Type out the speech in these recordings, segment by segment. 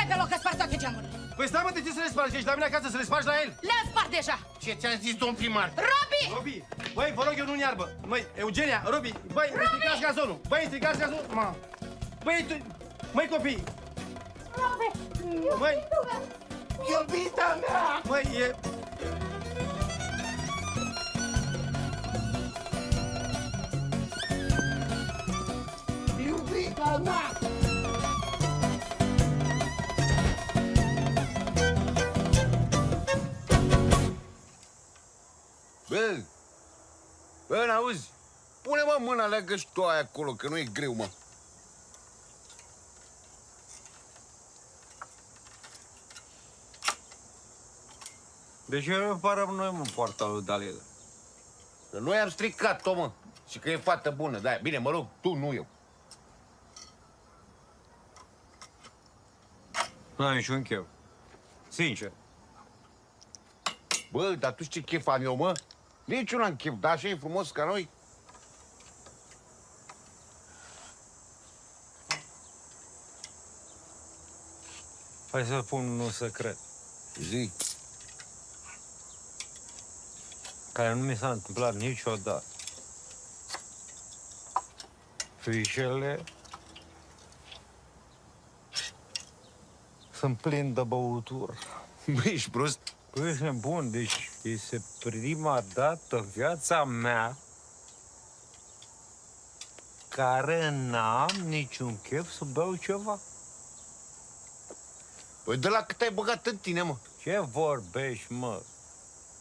pe loc, că spar toate geamurile. Păi stai mă, de ce să le spargi? Ești la mine acasă să le spargi la el? Le-am spart deja. Ce ți-am zis, domn primar? Robi! Robi, băi, vă rog eu, nu-n iarbă. Măi, Eugenia, Robi, băi, îi stricați gazonul. Băi, îi stricați gazonul. Băi, tu... Măi, copii. Robi! Măi, Iubita mea! măi, e... Iubita mea! Bă, n-auzi? Pune-mă mâna, leagă și tu aia acolo, că nu e greu, mă. De ce nu parăm noi, mă, poarta lui Dalila? Că noi am stricat-o, mă. Și că e fată bună, da. Bine, mă rog, tu, nu eu. N-am niciun chef. Sincer. Bă, dar tu știi ce chef am eu, mă? Nici un am chef, dar așa e frumos ca noi. Hai să spun un secret, Zi. care nu mi s-a întâmplat niciodată. Fișele sunt plini de băutură. Bă, ești prost? Păi, ești nebun, deci este prima dată în viața mea care n-am niciun chef să beau ceva. Păi de la cât ai băgat în tine, mă? Ce vorbești, mă?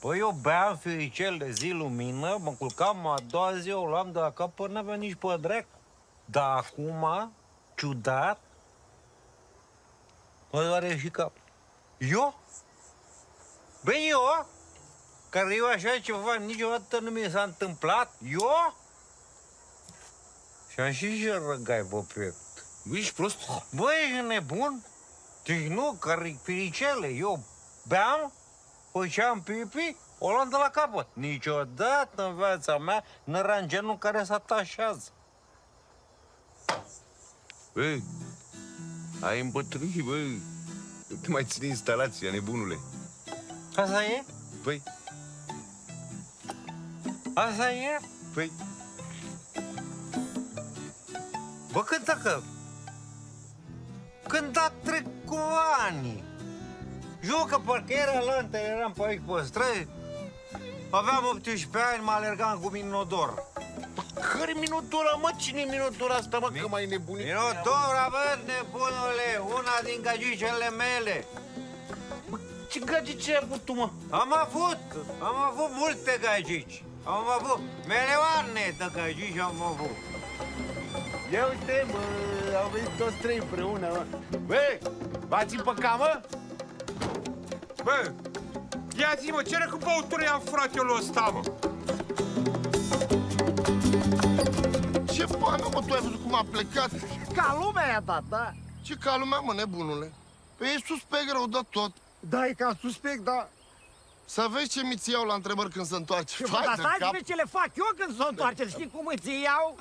Păi eu beam fiicel de zi lumină, mă culcam a doua zi, o luam de la cap până n-avea nici pe drept. Dar acum, ciudat, mă doare și cap. Eu? Băi, eu? Care eu așa ceva niciodată nu mi s-a întâmplat? Eu? Și am și răgai pe piept. Bă, ești prost? Băi, ești nebun? Deci nu, care firicele, eu beam, făceam pipi, o luam de la capăt. Niciodată în viața mea n-era în genul care se atașează. Bă, ai îmbătrânit, bă. Nu te mai ține instalația, nebunule. Asta e? Păi, Asta e? păi, Bă, când a trecut ani, eu că parcă era lantă, eram pe aici pe străzi, aveam 18 ani, mă alergam cu minodor. care minutura, mă? Cine e minutura asta, mă, că mai nebunit? Minodor, aveți, nebunule, una din gagicele mele. Ce gagice ai avut tu, mă? Am avut multe gagici. Am avut milioane de gagici am avut. Ia uite, mă, au venit toți trei împreună, mă. Băi, v-ați împăcat, mă? Bă, ia zi, mă, ce cu băutură i-am fratelul ăsta, mă? Ce foame, mă, tu ai văzut cum a plecat? Ca lumea i-a dat, da? Ce ca lumea, mă, nebunule? Păi e suspect rău de tot. Da, e ca suspect, da. Să vezi ce mi-ți iau la întrebări când se întoarce. Și Vai dar de stai să cap. vezi ce le fac eu când se întoarce. Știi cum îți iau?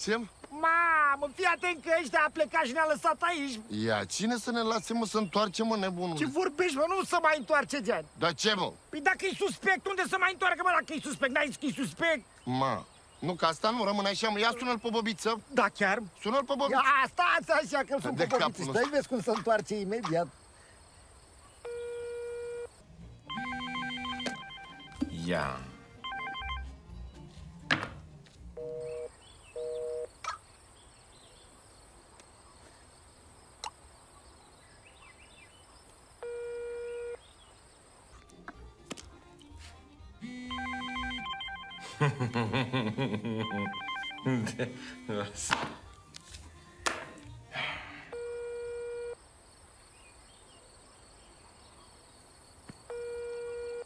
Ce, mă? Mamă, fii atent că ăștia a plecat și ne-a lăsat aici. Ia, cine să ne lase, mă, să întoarce, mă, nebunule? Ce vorbești, mă? Nu se mai întoarce de ani. Dar ce, mă? Păi dacă e suspect, unde să mai întoarcă, mă, dacă e suspect? N-ai zis că e suspect? Ma, nu, că asta nu rămâne așa, mă. Ia sună-l pe Bobiță. Da, chiar? Sună-l pe Bobiță. Ia, stați așa că sunt De cu capul pobiță. ăsta. Stai, vezi cum se întoarce imediat. Ia.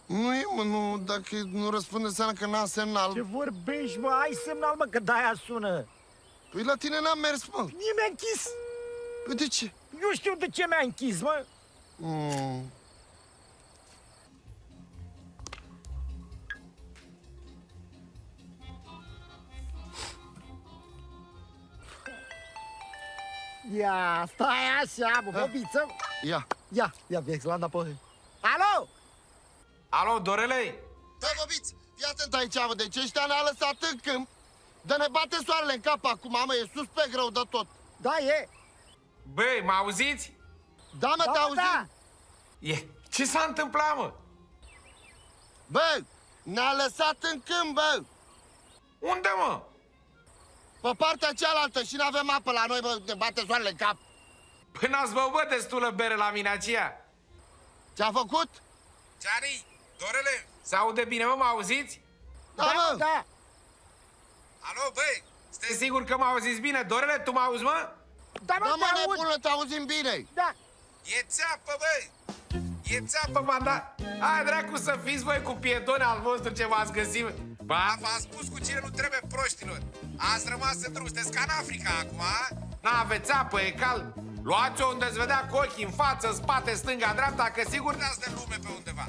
Nu e, mă, nu, dacă nu răspunde, înseamnă că n-am semnal. Ce vorbești, mă? Ai semnal, mă, că de-aia sună. Păi la tine n-am mers, mă. Mie mi-a închis. Păi de ce? Eu știu de ce mi-a închis, mă. Mm. Ia, stai așa, bă, bobiță. Ia, vezi la înapoi. Alo? Alo, Dorele? Bă, bobiți, fii atent aici, mă, deci ăștia ne-a lăsat în câmp. Dar ne bate soarele în cap acum, mă, e sus pe greu de tot. Da, e. Băi, mă auziți? Da, mă, te auzim? Da. Ce s-a întâmplat, mă? Bă, ne-a lăsat în câmp, bă. Unde, mă? Pe partea cealaltă și n-avem apă la noi, bă, ne bate soarele în cap. Păi n-ați băut destulă bere la mine aceea. Ce-a făcut? Gianni, Dorele, se aude bine, mă auziți? Da, mă. Da. Alo, băi, sunteți sigur că mă auziți bine? Dorele, tu mă auzi, mă? Da, Da, mă, mă, te aud. nebună, te auzim bine. Da. E țeapă, băi! E țeapă, m-am dat... Hai, dracu, să fiți voi cu pietoni al vostru ce v-ați găsit. Ba, v-ați spus cu cine nu trebuie proștilor. Ați rămas în drum, sunteți ca în Africa acum, a? N-aveți apă, e cald. Luați-o unde îți vedea cu ochii, în față, în spate, stânga, dreapta, că sigur dați de lume pe undeva.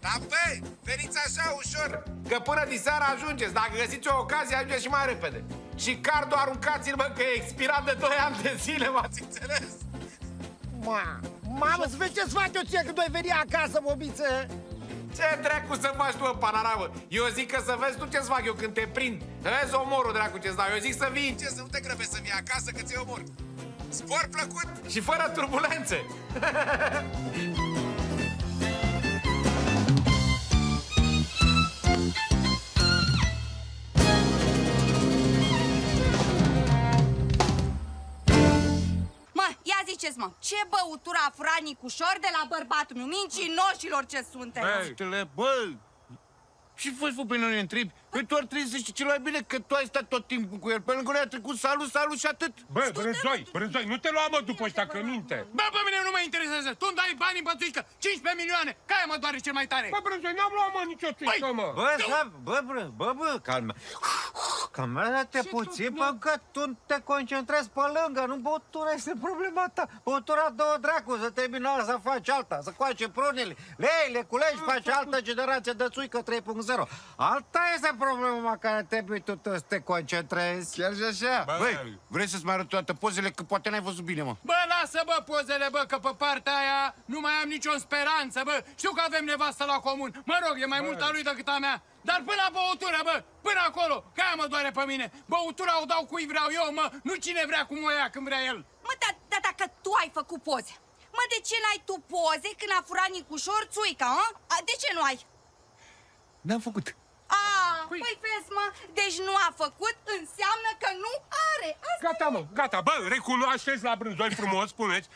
Dar, băi, veniți așa ușor, că până diseară ajungeți. Dacă găsiți o ocazie, ajungeți și mai repede. Și cardul aruncați-l, bă, că e expirat de 2 ani de zile, m-ați înțeles? Mamă, să vezi ce-ți fac eu ție când ai veni acasă, bobiță. Ce dracu să faci tu, în panoramă? Eu zic că să vezi tu ce-ți fac eu când te prind. Vezi omorul, dracu, ce-ți dau. Eu zic să vii, ce să nu te grăbești să vii acasă, că ți-e omor. Spor plăcut și fără turbulențe. Mă, ia ziceți, mă, ce băutură a furat Nicușor de la bărbatul meu? Mincinoșilor ce sunteți! Bă, și fost vă pe noi ne întrebi? Păi tu ar trebui să știi cel mai bine că tu ai stat tot timpul cu el. Pe lângă noi a trecut salut și atât. Bă, Brânzoi, nu te lua, mă, după ăștia, că minte. Bă, pe mine nu mă interesează. Tu îmi dai bani în bățuică, 15 milioane. Care mă doare cel mai tare? Bă, Brânzoi, n-am luat, mă, nicio țuică, mă. Bă, calmează-te puțin, bă, că tu te concentrezi pe lângă, nu băutura este problema ta. Băutura două dracu, să termini să faci alta, să coace prunele, le culegi, faci altă generație de țuică 3.0. Alta este problema care trebuie tu să te concentrezi. Chiar și așa. Băi, vrei să-ți mai arăt toate pozele? Că poate n-ai văzut bine, mă. Bă, lasă, bă, pozele, bă, că pe partea aia nu mai am nicio speranță, bă. Știu că avem nevastă la comun. Mă rog, e mai mult a lui decât a mea. Dar până la băutură, bă, până acolo, că aia mă doare pe mine. Băutura o dau cui vreau eu, mă, nu cine vrea cum o ia când vrea el. Mă, dar dacă tu ai făcut poze, mă, de ce n-ai tu poze când a furat Nicușor țuica, a? De ce nu ai? N-am făcut. Păi vezi, mă, deci nu a făcut, înseamnă că nu are. Asta Gata, mă, gata, bă, recunoașteți la Brânzoi frumos, spuneți.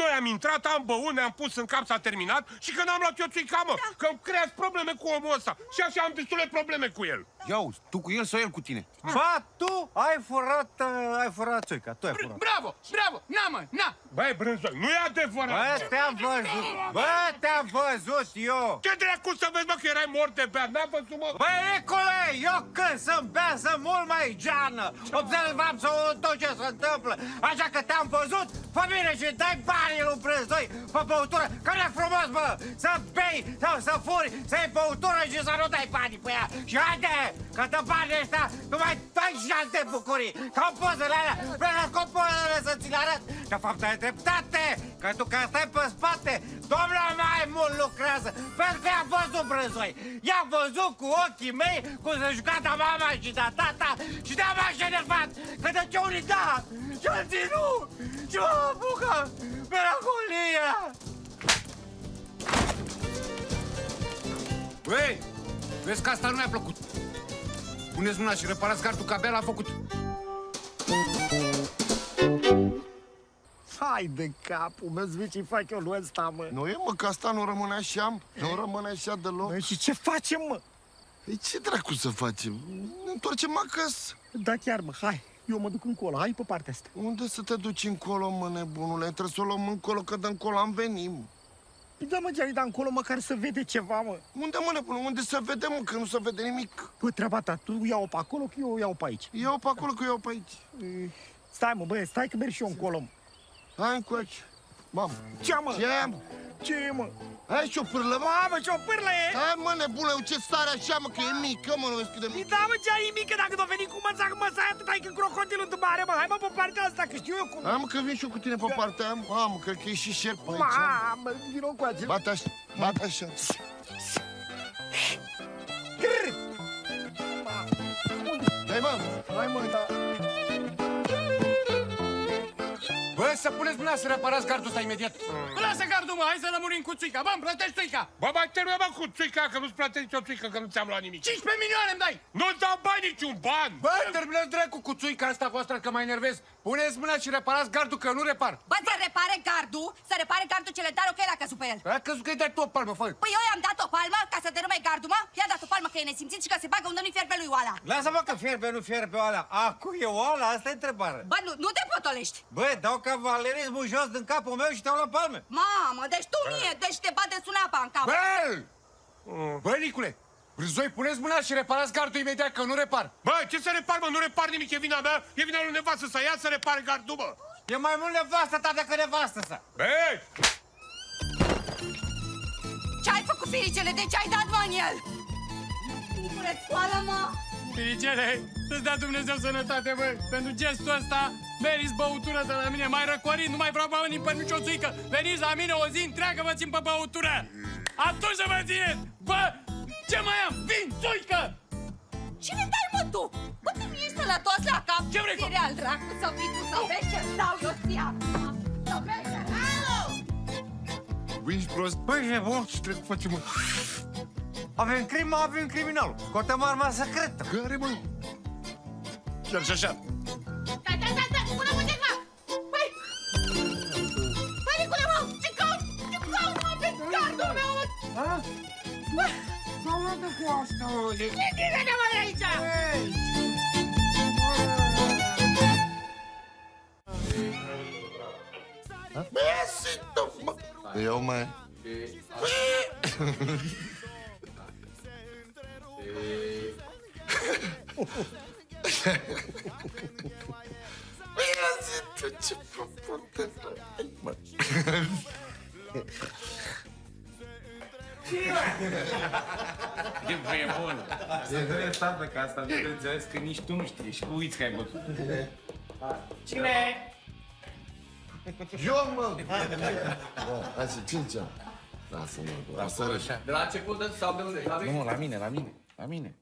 Noi am intrat, am băut, ne-am pus în cap, s-a terminat și că n-am luat eu țuica, mă, că creați probleme cu omul ăsta. Și așa am destule probleme cu el. Ia uzi, tu cu el sau el cu tine? Ba, tu ai furat țuica, tu ai furat. Bravo, na, mă, na. Băi, Brânzoi, nu e adevărat. Bă, te-am văzut eu. Ce dracu să vezi, mă, că erai mort de beat, n-am văzut, mă. Băi, Nicule, eu când sunt bea, sunt mult mai geană. Observam tot ce se întâmplă. Așa că te-am văzut, fă bine și dai banii lui Brânzoi pe băutură. Că nu e frumos, bă, să bei sau să furi, să iei băutură și să nu dai banii pe ea. Și haide, că de banii ăștia nu mai dai și alte bucurii. Ca pozele alea, vreau cu pozele să ți le arăt. De fapt, ai dreptate, că tu că stai pe spate, domnul mai mult lucrează. Pentru că i-am văzut Brânzoi. I-am văzut cu ochii mei cum se juca de mama și de tata și de-am așa enervat că de ce unii da și alții nu și mă apucă melancolia. Băi, vezi că asta nu mi-a plăcut. Puneți mâna și reparați gardul, că abia l-a făcut. Hai de capul meu, zici ce-i fac eu lui ăsta, mă. Nu e, mă, că asta nu rămâne așa. Nu rămâne așa deloc. Bă, și ce facem, mă? Păi ce dracu să facem? Ne întoarcem acasă. Da, chiar, mă, hai. Eu mă duc încolo, hai pe partea asta. Unde să te duci încolo, mă, nebunule? Trebuie să o luăm încolo, că de încolo am venit, mă. Păi da, mă, Gianni, da încolo măcar să vede ceva, mă. Unde, mă, nebunule? Unde să vedem, mă, că nu se vede nimic? Bă, treaba ta, tu iau pe acolo, că eu iau pe aici. Iau pe acolo, că iau pe aici. Stai, mă, băie, stai că merg și eu încolo, mă. Hai încoace. Mamă. Ce, mă? Ce, mă? Ce, mă? Ai și o pârlă, mă? Mamă, ce o pârlă e! Hai, mă, nebună, ce stare așa, mă, că e mică, mă, nu vezi cât de mică. Da, mă, ce ai mică, dacă t-o veni cu măța, atât ai că crocodilul tu mare, mă. Hai, mă, pe partea asta, că știu eu cum. Hai, mă, că vin și eu cu tine pe partea aia. Mamă, cred că e și șerp aici. Mamă, vino cu acel. Bate așa, bate așa. Hai, mă. Hai, mă, da. Bă, să puneți mâna să reparați gardul ăsta imediat. Lasă gardul, mă, hai să lămurim cu țuica. Bă, îmi plătești țuica. Bă, mai trebuie, mă, cu țuica, că nu-ți plătești o țuică, că nu ți-am luat nimic. 15 milioane îmi dai. Nu-ți dau bani niciun ban! Bă, terminați dracu cu țuica asta voastră, că mă enervez. Puneți mâna și reparați gardul, că eu nu repar. Bă, să repare gardul, să repare gardul cele tare, ok, l-a căzut pe el. A căzut că-i dai tu o palmă, fă. Păi eu i-am dat o palmă ca să dărâme gardul, mă. I-am dat o palmă că e nesimțit și că se bagă unde nu-i fierbe lui oala. Lasă-mă că fierbe, nu fierbe oala. Acu e oala? Asta e întrebarea. Bă, nu te potolești. Bă, dau cavalerismul jos din capul meu și te iau la palme. Mamă, deci tu mie, deci te bate sunapa în cap. Bă! Bă, Nicule, Rizoi, puneți mâna și reparați gardul imediat, că eu nu repar. Bă, ce să repar, mă? Nu repar nimic, e vina mea, e vina lui nevastă să ia să repare gardul, bă. E mai mult nevastă ta decât nevastă sa. Băi! Ce-ai făcut, firicele? De ce ai dat bani el? Nicule, scoală-mă! Firicele, să-ți dea Dumnezeu sănătate, bă. Pentru gestul ăsta, meriți băutură de la mine. Mai răcorit, nu mai vreau bani pe nicio țuică. Veniți la mine o zi întreagă, vă țin pe băutură. Atunci să vă țineți. Bă, ce mai am? Vin, țuică! Cine dai, mă, tu? Bă, tu nu ești sănătos la cap? Ce vrei, Fire al dracu, să fii tu, să vezi ce-ți dau eu ție acum. Să vezi, alo! Ești prost? Băi, e bun. Ce trebuie să facem, mă? Avem crimă, avem criminal. Scoatem arma secretă. Care, mă? Chiar și așa. Stai, pune mâneca! Băi! Băi, Nicule, mă, ce cauți? Ce cauți, mă, pe gardul meu? S-au luat de cu asta, mă. Ridică-te, mă, de aici! Eu mai... Ce propun E bun. E interesant pe că asta nu de înțeles că nici tu nu știi și uiți că ai bătut. Cine? Eu, mă! Hai să cincea. Lasă-mă, lasă-mă. De la început sau de unde? Nu, la mine.